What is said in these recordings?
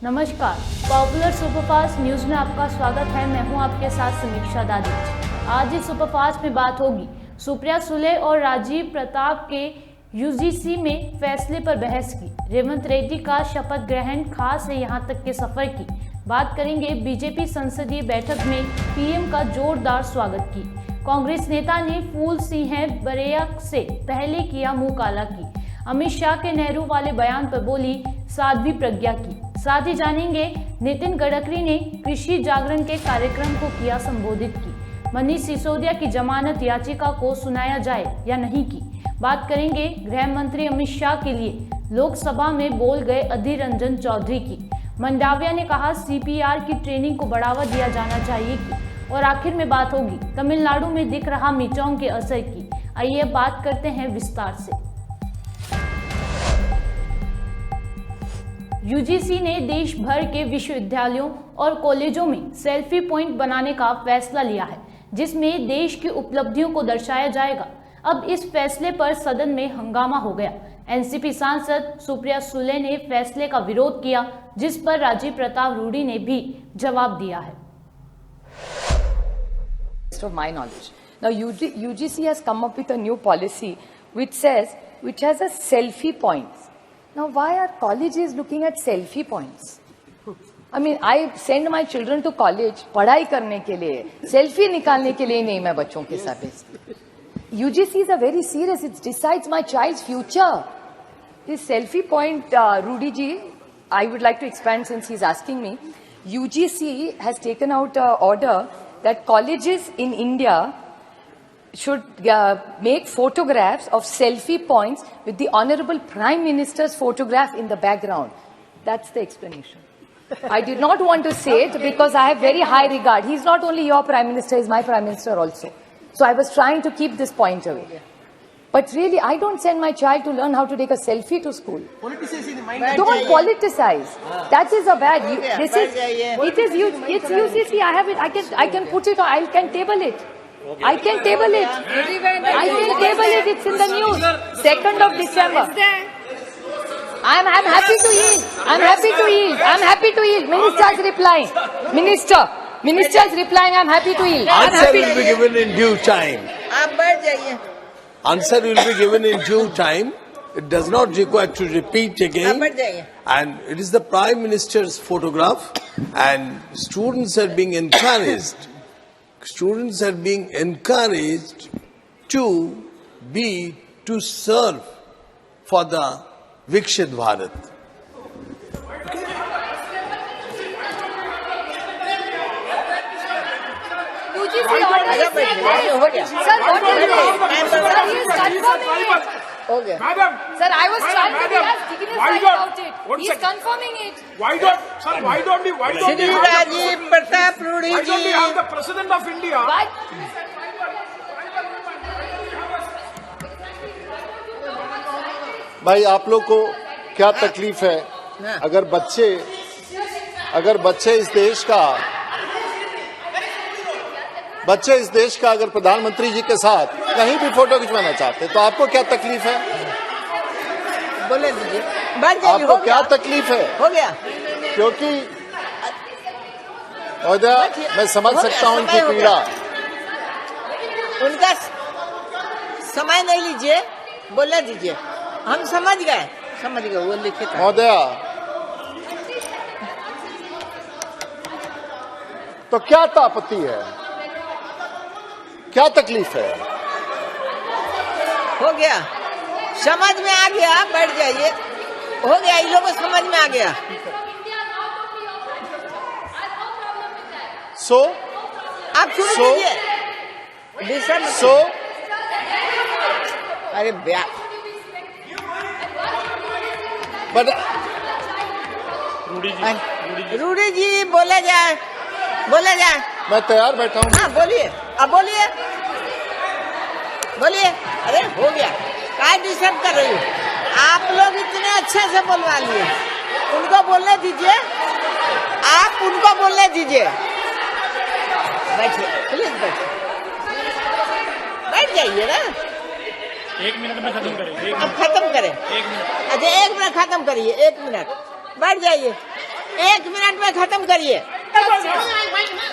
नमस्कार, popular superfast news में आपका स्वागत है। मैं हूं आपके साथ समीक्षा दादी। आज इस सुपरफास्ट में बात होगी सुप्रिया सुले और राजीव प्रताप के यूजीसी में फैसले पर बहस की, रेवंत रेड्डी का शपथ ग्रहण, खास है यहां तक के सफर की। बात करेंगे बीजेपी संसदीय बैठक में पीएम का जोरदार स्वागत की। कांग्रेस नेता ने फूल सिंह बरेया से पहले किया मुंह काला की। अमित शाह के नेहरू वाले बयान पर बोली साध्वी प्रज्ञा की। साथ ही जानेंगे नितिन गडकरी ने कृषि जागरण के कार्यक्रम को किया संबोधित की। मनीष सिसोदिया की जमानत याचिका को सुनाया जाए या नहीं की। बात करेंगे गृह मंत्री अमित शाह के लिए लोकसभा में बोल गए अधीर रंजन चौधरी की। मंडाविया ने कहा सीपीआर की ट्रेनिंग को बढ़ावा दिया जाना चाहिए की। और आखिर में बात होगी तमिलनाडु में दिख रहा मिचोंग के असर की। आइए बात करते हैं विस्तार से। यूजीसी ने देश भर के विश्वविद्यालयों और कॉलेजों में सेल्फी पॉइंट बनाने का फैसला लिया है, जिसमें देश की उपलब्धियों को दर्शाया जाएगा। अब इस फैसले पर सदन में हंगामा हो गया। एनसीपी सांसद सुप्रिया सुले ने फैसले का विरोध किया, जिस पर राजीव प्रताप रूडी ने भी जवाब दिया है। Of my knowledge. Now UGC has come up with a new policy which has a selfie points. Now why are colleges looking at selfie points? I mean, I send my children to college पढ़ाई करने के लिए, selfie निकालने के लिए नहीं मैं बच्चों के साथ भेजती। UGC is a very serious, it decides my child's future. This selfie point, Rudy ji, I would like to expand since he's asking me. UGC has taken out an order that colleges in India should make photographs of selfie points with the Honorable Prime Minister's photograph in the background. That's the explanation. I did not want to say it because I have very high regard. He's not only your Prime Minister, he's my Prime Minister also. So I was trying to keep this point away. But really, I don't send my child to learn how to take a selfie to school. Don't politicize. That is a bad. It's UCC. I have it. I can put it. I can table it. I can table it. It's in the news. 2nd of December. I'm happy to yield. I'm happy to yield. Minister's replying. Minister's replying. I'm happy to yield. Answer will be given in due time. Answer will be given in due time. It does not require to repeat again. And it is the Prime Minister's photograph, and students are being encouraged. Students are being encouraged to serve for the Vikshit Bharat. Okay. Madam, sir, I was trying to be as dignified about it. He's confirming it. Why don't we Rajiv Pratap Rudy ji have the President of India? What? भाई आप लोग को क्या तकलीफ है अगर बच्चे इस देश का अगर प्रधानमंत्री जी के साथ कहीं भी फोटो खिंचवाना चाहते तो आपको क्या तकलीफ है? बोले दीजिए, आपको क्या तकलीफ है? हो गया क्योंकि मैं समझ सकता हूं उनकी पीड़ा। उनका समय नहीं लीजिए, बोले दीजिए, हम समझ गए वो लिखे था। महोदया, तो क्या आपत्ति है, क्या तकलीफ है? हो गया, समझ में आ गया, बैठ जाइए। हो गया, इन लोगों को समझ में आ गया। आप शुरू कीजिए। अरे रूडी जी बोले जाए। मैं तैयार बैठा हूँ। हाँ बोलिए, अब बोलिए। अरे हो गया, क्या डिस्टर्ब कर रही हो? आप लोग इतने अच्छे से बोलवा लिए, उनको बोलने दीजिए, आप उनको बोलने दीजिए। बैठिए, प्लीज बैठ जाइए ना। 1 मिनट में खत्म करें। अब खत्म करें। 1 मिनट। अच्छा 1 मिनट खत्म करिए, 1 मिनट बैठ जाइए। 1 मिनट में खत्म करिए।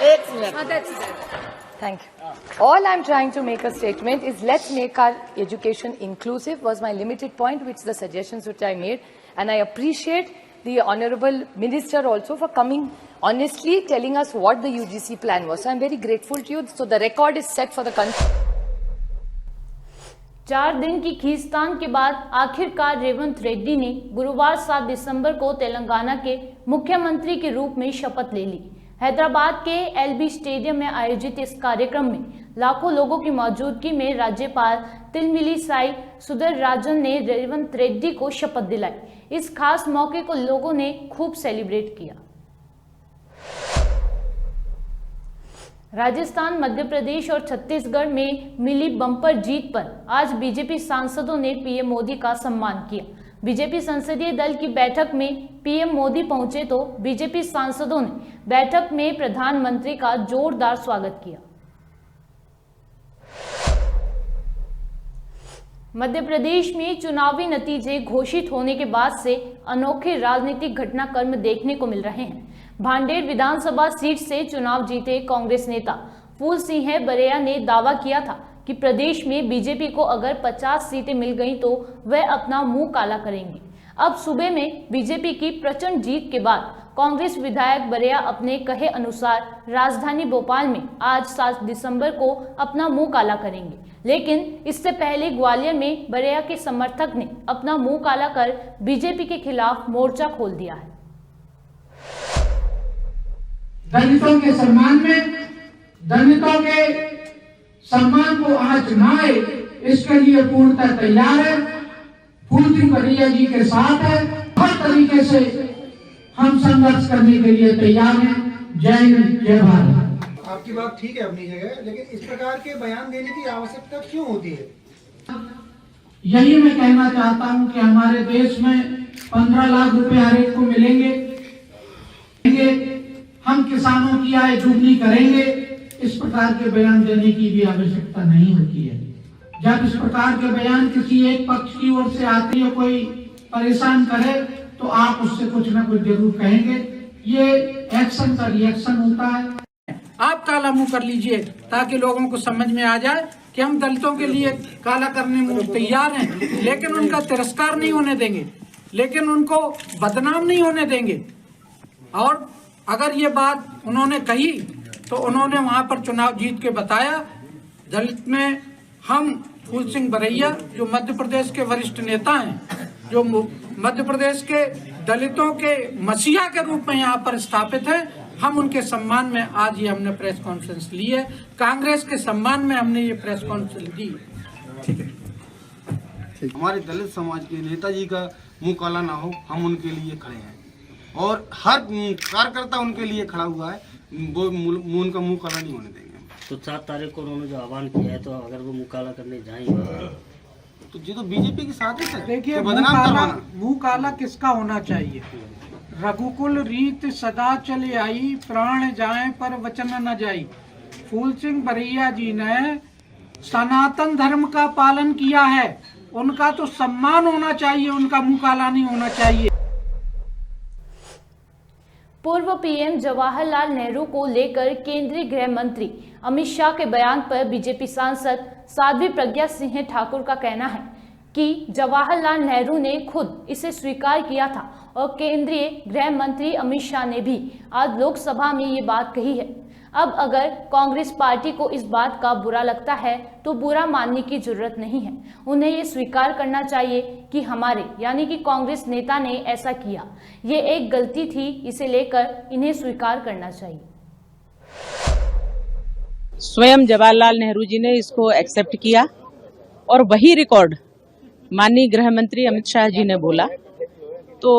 1 minute. Thank you. All I'm trying to make a statement is let's make our education inclusive was my limited point, which the suggestions which I made. And I appreciate the Honorable Minister also for coming honestly, telling us what the UGC plan was. So I'm very grateful to you. So the record is set for the country. 4 दिन की खींचतान के बाद आखिरकार रेवंत रेड्डी ने गुरुवार 7 दिसंबर को तेलंगाना के मुख्यमंत्री के रूप में शपथ ले ली। हैदराबाद के एलबी स्टेडियम में आयोजित इस कार्यक्रम में लाखों लोगों की मौजूदगी में राज्यपाल तिलमिलिसाई सुंदरराजन ने रेवंत रेड्डी को शपथ दिलाई। इस खास मौके को लोगों ने खूब सेलिब्रेट किया। राजस्थान, मध्य प्रदेश और छत्तीसगढ़ में मिली बम्पर जीत पर आज बीजेपी सांसदों ने पीएम मोदी का सम्मान किया। बीजेपी संसदीय दल की बैठक में पीएम मोदी पहुंचे तो बीजेपी सांसदों ने बैठक में प्रधानमंत्री का जोरदार स्वागत किया। मध्य प्रदेश में चुनावी नतीजे घोषित होने के बाद से अनोखे राजनीतिक घटनाक्रम देखने को मिल रहे हैं। भांडेर विधानसभा सीट से चुनाव जीते कांग्रेस नेता फूल सिंह बरैया ने दावा किया था कि प्रदेश में बीजेपी को अगर 50 सीटें मिल गईं तो वह अपना मुंह काला करेंगे। अब सुबह में बीजेपी की प्रचंड जीत के बाद कांग्रेस विधायक बरैया अपने कहे अनुसार राजधानी भोपाल में आज 7 दिसंबर को अपना मुंह काला करेंगे। लेकिन इससे पहले ग्वालियर में बरैया के समर्थक ने अपना मुंह काला कर बीजेपी के खिलाफ मोर्चा खोल दिया है। दलितों के सम्मान को आज न आए, इसके लिए पूर्णतः तैयार है। फूल सिंह बरैया जी के साथ है। हर तरीके से हम संघर्ष करने के लिए तैयार हैं। जय हिंद, जय भारत। आपकी बात ठीक है अपनी जगह, लेकिन इस प्रकार के बयान देने की आवश्यकता क्यों होती है? यही मैं कहना चाहता हूं कि हमारे देश में 15 लाख रुपए हर एक को मिलेंगे। हम किसानों की आय दुगनी करेंगे। इस प्रकार के बयान देने की भी आवश्यकता नहीं होती है। जब इस प्रकार के बयान किसी एक पक्ष की ओर से आती है, कोई परेशान करे, तो आप उससे कुछ ना कुछ जरूर कहेंगे। ये एक्शन का रिएक्शन होता है। आप काला मुंह कर लीजिए ताकि लोगों को समझ में आ जाए कि हम दलितों के लिए काला करने में तैयार हैं, लेकिन उनका तिरस्कार नहीं होने देंगे, लेकिन उनको बदनाम नहीं होने देंगे। और अगर ये बात उन्होंने कही तो उन्होंने वहां पर चुनाव जीत के बताया, दलित में हम फूल सिंह बरैया जो मध्य प्रदेश के वरिष्ठ नेता हैं, जो मध्य प्रदेश के दलितों के मसीहा के रूप में यहाँ पर स्थापित हैं, हम उनके सम्मान में आज ये हमने प्रेस कॉन्फ्रेंस ली है। कांग्रेस के सम्मान में हमने ये प्रेस कॉन्फ्रेंस दी। ठीक है। हमारे दलित समाज के नेताजी का मुंह काला ना हो, हम उनके लिए खड़े हैं और हर कार्यकर्ता उनके लिए खड़ा हुआ है। वो उनका मुंह काला नहीं होने देंगे। तो 7 तारीख को उन्होंने जो आह्वान किया है, तो अगर वो मुंह काला करने जाएंगे तो ये तो बीजेपी की साजिश है। देखिए, तो बदनाम करवाना। मुंह काला किसका होना चाहिए? रघुकुल रीत सदा चले आई, प्राण जाए पर वचन न जाई। फूल सिंह बरैया जी ने सनातन धर्म का पालन किया है, उनका तो सम्मान होना चाहिए, उनका मुंह काला नहीं होना चाहिए। पूर्व पीएम जवाहरलाल नेहरू को लेकर केंद्रीय गृह मंत्री अमित शाह के बयान पर बीजेपी सांसद साध्वी प्रज्ञा सिंह ठाकुर का कहना है कि जवाहरलाल नेहरू ने खुद इसे स्वीकार किया था और केंद्रीय गृह मंत्री अमित शाह ने भी आज लोकसभा में ये बात कही है। अब अगर कांग्रेस पार्टी को इस बात का बुरा लगता है तो बुरा मानने की जरूरत नहीं है। उन्हें ये स्वीकार करना चाहिए कि हमारे यानी कि कांग्रेस नेता ने ऐसा किया, ये एक गलती थी, इसे लेकर इन्हें स्वीकार करना चाहिए। स्वयं जवाहरलाल नेहरू जी ने इसको एक्सेप्ट किया और वही रिकॉर्ड माननीय गृह मंत्री अमित शाह जी ने बोला। तो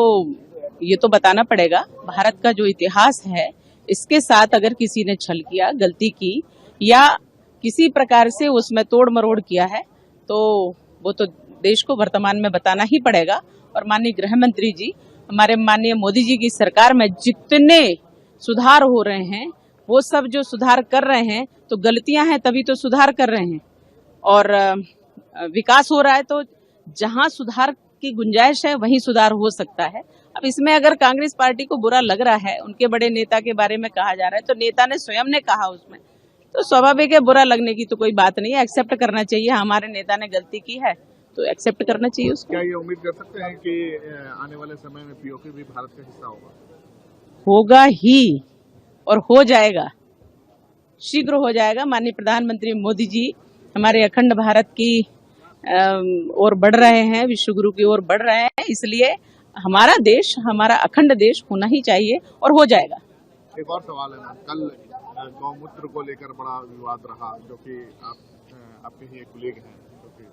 ये तो बताना पड़ेगा, भारत का जो इतिहास है इसके साथ अगर किसी ने छल किया, गलती की या किसी प्रकार से उसमें तोड़ मरोड़ किया है तो वो तो देश को वर्तमान में बताना ही पड़ेगा। और माननीय गृह मंत्री जी, हमारे माननीय मोदी जी की सरकार में जितने सुधार हो रहे हैं, वो सब जो सुधार कर रहे हैं, तो गलतियां हैं तभी तो सुधार कर रहे हैं। और विकास हो रहा है तो जहां सुधार की गुंजाइश है वहीं सुधार हो सकता है। अब इसमें अगर कांग्रेस पार्टी को बुरा लग रहा है, उनके बड़े नेता के बारे में कहा जा रहा है, तो नेता ने स्वयं ने कहा उसमें, तो स्वाभाविक है, बुरा लगने की तो कोई बात नहीं है, एक्सेप्ट करना चाहिए। हमारे नेता ने गलती की है तो एक्सेप्ट करना चाहिए उसको। क्या ये उम्मीद कर सकते हैं कि आने वाले समय में पीओके भी भारत का हिस्सा होगा? होगा ही और हो जाएगा, शीघ्र हो जाएगा। माननीय प्रधानमंत्री मोदी जी हमारे अखंड भारत की ओर बढ़ रहे हैं, विश्व गुरु की ओर बढ़ रहे हैं, इसलिए हमारा देश, हमारा अखंड देश होना ही चाहिए और हो जाएगा। एक और सवाल है ना, कल गौमूत्र को लेकर बड़ा विवाद रहा, जो कि आपके ही एक कुलीग हैं जो कि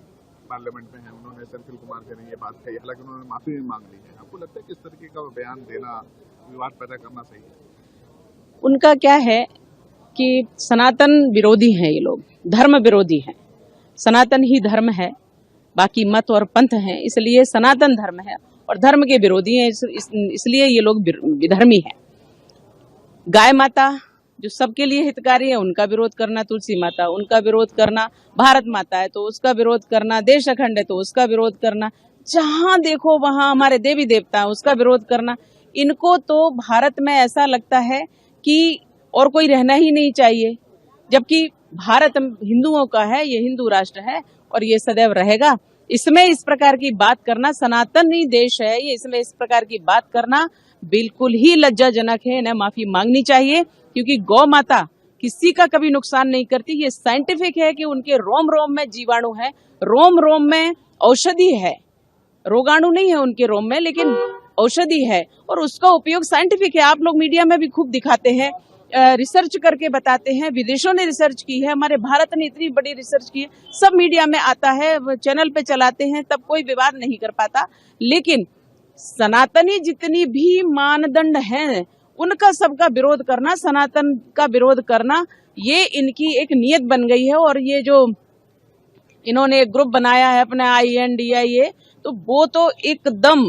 पार्लियामेंट में हैं, उन्होंने सेंथिल कुमार जी ने ये बात कही, हालांकि उन्होंने माफी भी मांग ली है। आपको लगता है किस तरीके का बयान देना, विवाद पैदा करना सही है? उनका क्या है कि सनातन विरोधी हैं ये लोग, धर्म विरोधी हैं। सनातन ही धर्म है, बाकी मत और पंथ हैं, इसलिए सनातन धर्म है और धर्म के विरोधी हैं, इसलिए ये लोग विधर्मी हैं। गाय माता जो सबके लिए हितकारी है उनका विरोध करना, तुलसी माता उनका विरोध करना, भारत माता है तो उसका विरोध करना, देश अखंड है तो उसका विरोध करना, जहां देखो वहां हमारे देवी देवता है उसका विरोध करना। इनको तो भारत में ऐसा लगता है कि और कोई रहना ही नहीं चाहिए, जबकि भारत हिंदुओं का है, ये हिंदू राष्ट्र है और ये सदैव रहेगा। इसमें इस प्रकार की बात करना, सनातनी देश है ये, इसमें इस प्रकार की बात करना बिल्कुल ही लज्जाजनक है। इन्हें माफी मांगनी चाहिए, क्योंकि गौ माता किसी का कभी नुकसान नहीं करती। ये साइंटिफिक है कि उनके रोम रोम में जीवाणु है, रोम रोम में औषधि है, रोगाणु नहीं है उनके रोम में, लेकिन औषधि है और उसका उपयोग साइंटिफिक है। आप लोग मीडिया में भी खूब दिखाते हैं, रिसर्च करके बताते हैं, विदेशों ने रिसर्च की है, हमारे भारत ने इतनी बड़ी रिसर्च की है, सब मीडिया में आता है, चैनल पे चलाते हैं, तब कोई विवाद नहीं कर पाता। लेकिन सनातनी जितनी भी मानदंड हैं उनका सबका विरोध करना, सनातन का विरोध करना, ये इनकी एक नियत बन गई है। और ये जो इन्होंने एक ग्रुप बनाया है अपना INDIA, तो वो तो एकदम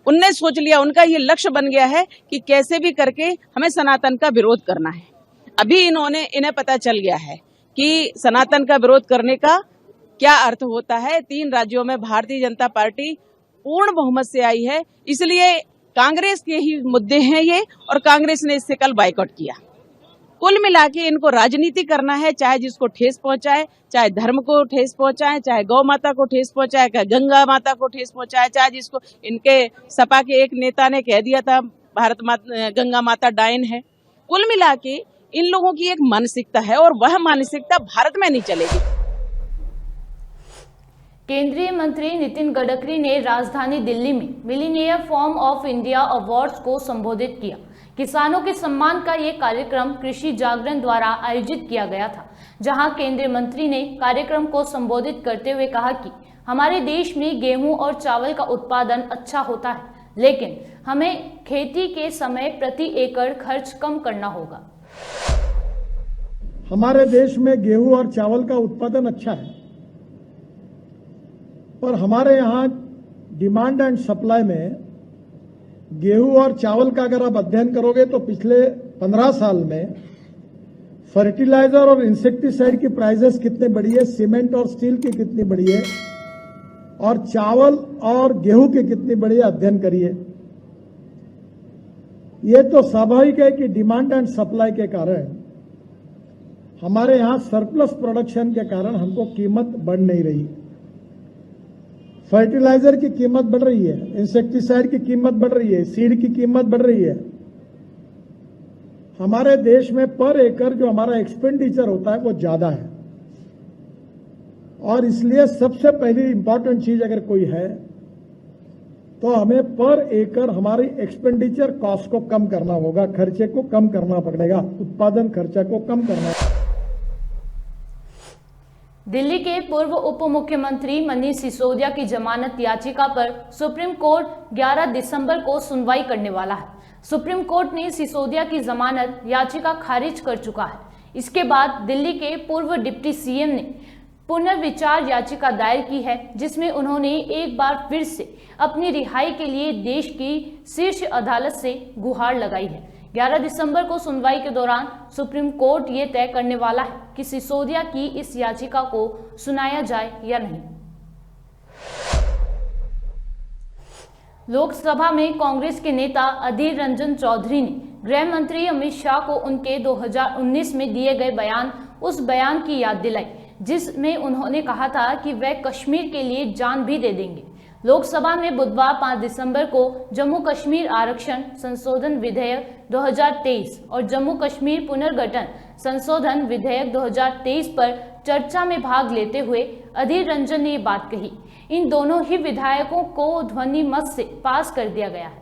उनने सोच लिया, उनका ये लक्ष्य बन गया है कि कैसे भी करके हमें सनातन का विरोध करना है। अभी इन्हें पता चल गया है कि सनातन का विरोध करने का क्या अर्थ होता है। 3 राज्यों में भारतीय जनता पार्टी पूर्ण बहुमत से आई है, इसलिए कांग्रेस के ही मुद्दे हैं ये, और कांग्रेस ने इससे कल बाइकआउट किया। कुल मिला के इनको राजनीति करना है, चाहे जिसको ठेस पहुंचाए, चाहे धर्म को ठेस पहुंचाए, चाहे गौ माता को ठेस पहुंचाए, चाहे गंगा माता को ठेस पहुंचाए, चाहे जिसको, इनके सपा के एक नेता ने कह दिया था गंगा माता डायन है। कुल मिला के इन लोगों की एक मानसिकता है और वह मानसिकता भारत में नहीं चलेगी। केंद्रीय मंत्री नितिन गडकरी ने राजधानी दिल्ली में millionaire form of India awards को संबोधित किया। किसानों के सम्मान का ये कार्यक्रम कृषि जागरण द्वारा आयोजित किया गया था, जहां केंद्रीय मंत्री ने कार्यक्रम को संबोधित करते हुए कहा कि हमारे देश में गेहूं और चावल का उत्पादन अच्छा होता है, लेकिन हमें खेती के समय प्रति एकड़ खर्च कम करना होगा। हमारे देश में गेहूं और चावल का उत्पादन अच्छा है, पर हमारे यहाँ डिमांड एंड सप्लाई में गेहूं और चावल का अगर आप अध्ययन करोगे तो पिछले 15 साल में फर्टिलाइजर और इंसेक्टिसाइड की प्राइसेस कितने बढ़ी है, सीमेंट और स्टील की कितनी बढ़ी है, और चावल और गेहूं की कितनी बढ़ी है, अध्ययन करिए। ये तो स्वाभाविक है कि डिमांड एंड सप्लाई के कारण हमारे यहाँ सरप्लस प्रोडक्शन के कारण हमको कीमत बढ़ नहीं रही। फर्टिलाइजर की कीमत बढ़ रही है, इंसेक्टिसाइड की कीमत बढ़ रही है, सीड की कीमत बढ़ रही है। हमारे देश में पर एकड़ जो हमारा एक्सपेंडिचर होता है वो ज्यादा है, और इसलिए सबसे पहली इंपॉर्टेंट चीज अगर कोई है तो हमें पर एकड़ हमारी एक्सपेंडिचर कॉस्ट को कम करना होगा, खर्चे को कम करना पड़ेगा, उत्पादन खर्चा को कम करना। दिल्ली के पूर्व उप मुख्यमंत्री मनीष सिसोदिया की जमानत याचिका पर सुप्रीम कोर्ट 11 दिसंबर को सुनवाई करने वाला है। सुप्रीम कोर्ट ने सिसोदिया की जमानत याचिका खारिज कर चुका है। इसके बाद दिल्ली के पूर्व डिप्टी CM ने पुनर्विचार याचिका दायर की है, जिसमें उन्होंने एक बार फिर से अपनी रिहाई के लिए देश की शीर्ष अदालत से गुहार लगाई है। 11 दिसंबर को सुनवाई के दौरान सुप्रीम कोर्ट ये तय करने वाला है कि सिसोदिया की इस याचिका को सुनाया जाए या नहीं। लोकसभा में कांग्रेस के नेता अधीर रंजन चौधरी ने गृह मंत्री अमित शाह को उनके 2019 में दिए गए बयान, उस बयान की याद दिलाई जिसमें उन्होंने कहा था कि वह कश्मीर के लिए जान भी दे देंगे। लोकसभा में बुधवार 5 दिसंबर को जम्मू कश्मीर आरक्षण संशोधन विधेयक 2023 और जम्मू कश्मीर पुनर्गठन संशोधन विधेयक 2023 पर चर्चा में भाग लेते हुए अधीर रंजन ने ये बात कही। इन दोनों ही विधायकों को ध्वनि मत से पास कर दिया गया है।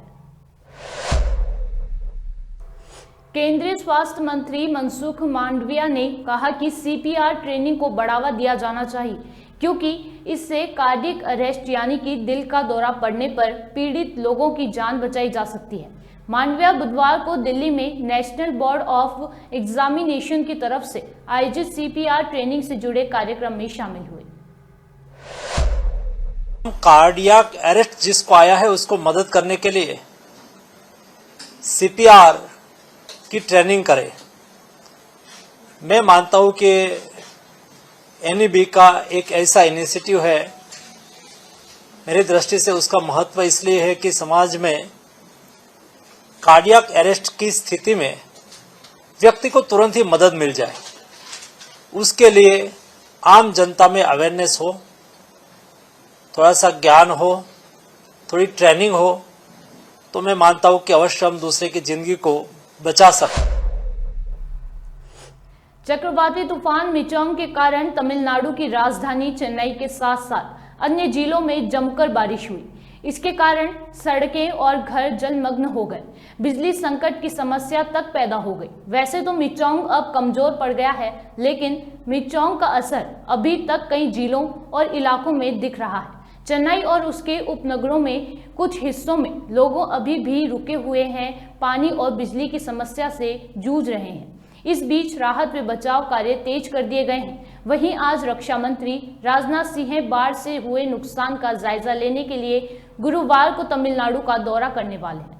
केंद्रीय स्वास्थ्य मंत्री मनसुख मांडविया ने कहा कि सीपीआर ट्रेनिंग को बढ़ावा दिया जाना चाहिए क्योंकि इससे कार्डियक अरेस्ट यानी कि दिल का दौरा पड़ने पर पीड़ित लोगों की जान बचाई जा सकती है। मांडविया बुधवार को दिल्ली में नेशनल बोर्ड ऑफ एग्जामिनेशन की तरफ से आयोजित सीपीआर ट्रेनिंग से जुड़े कार्यक्रम में शामिल हुए। कार्डियक अरेस्ट जिसको आया है उसको मदद करने के लिए सीपीआर की ट्रेनिंग करें। मैं मानता हूं कि एनईबी का एक ऐसा इनिशिएटिव है, मेरी दृष्टि से उसका महत्व इसलिए है कि समाज में कार्डियक अरेस्ट की स्थिति में व्यक्ति को तुरंत ही मदद मिल जाए। उसके लिए आम जनता में अवेयरनेस हो, थोड़ा सा ज्ञान हो, थोड़ी ट्रेनिंग हो, तो मैं मानता हूं कि अवश्य हम दूसरे की जिंदगी को बचा सकते। चक्रवाती तूफान मिचोंग के कारण तमिलनाडु की राजधानी चेन्नई के साथ साथ अन्य जिलों में जमकर बारिश हुई। इसके कारण सड़कें और घर जलमग्न हो गए। बिजली संकट की समस्या तक पैदा हो गई। वैसे तो मिचोंग अब कमजोर पड़ गया है, लेकिन मिचोंग का असर अभी तक कई जिलों और इलाकों में दिख रहा है। चेन्नई और उसके उपनगरों में कुछ हिस्सों में लोगों अभी भी रुके हुए हैं, पानी और बिजली की समस्या से जूझ रहे हैं। इस बीच राहत व बचाव कार्य तेज कर दिए गए हैं। वहीं आज रक्षा मंत्री राजनाथ सिंह बाढ़ से हुए नुकसान का जायजा लेने के लिए गुरुवार को तमिलनाडु का दौरा करने वाले हैं।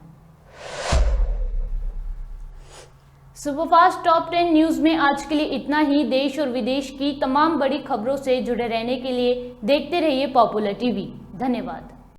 सुपरफास्ट टॉप 10 न्यूज में आज के लिए इतना ही। देश और विदेश की तमाम बड़ी खबरों से जुड़े रहने के लिए देखते रहिए पॉपुलर टीवी। धन्यवाद।